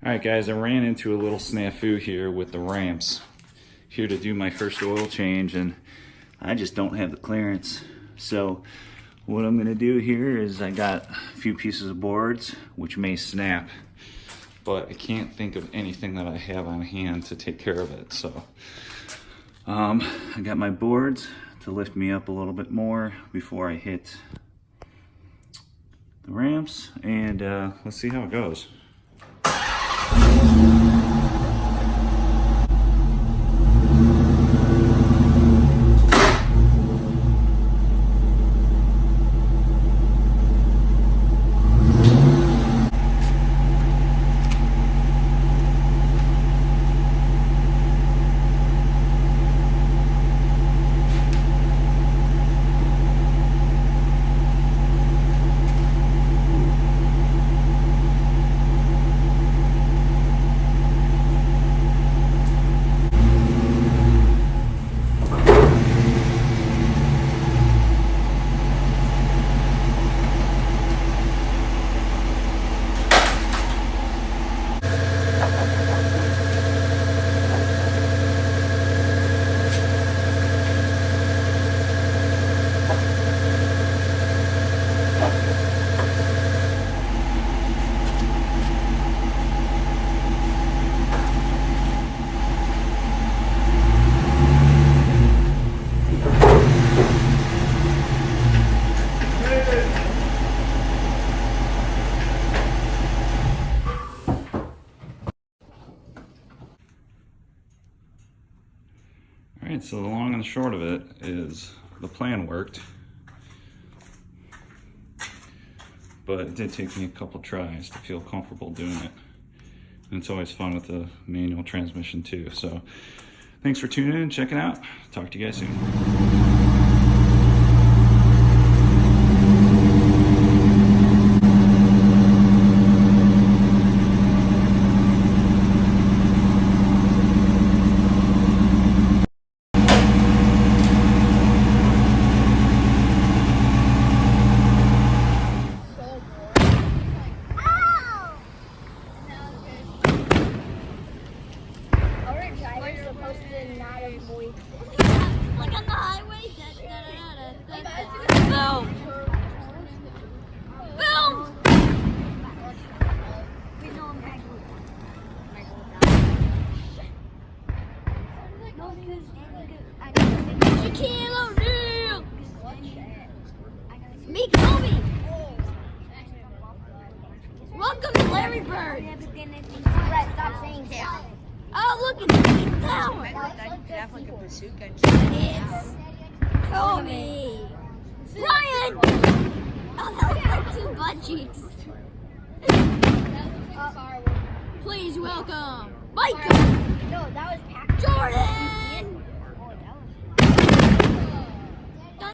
Alright guys, I ran into a little snafu here with the ramps. Here to do my first oil change, and I just don't have the clearance. So what I'm going to do here is I got a few pieces of boards which may snap, but I can't think of anything that I have on hand to take care of it. So I got my boards to lift me up a little bit more before I hit the ramps, and let's see how it goes. Alright, so the long and the short of it is the plan worked, but it did take me a couple tries to feel comfortable doing it. And it's always fun with the manual transmission too. So thanks for tuning in and checking out. Talk to you guys soon. Like on the highway. Boom. Boom. Shaquille O'Neal. Me, Kobe. Welcome to Larry Bird. Stop saying that. Oh, look at the tower. It's Kobe. Brian. Oh, that was like two butt cheeks. Please welcome Michael. No, that was Patrick. Jordan.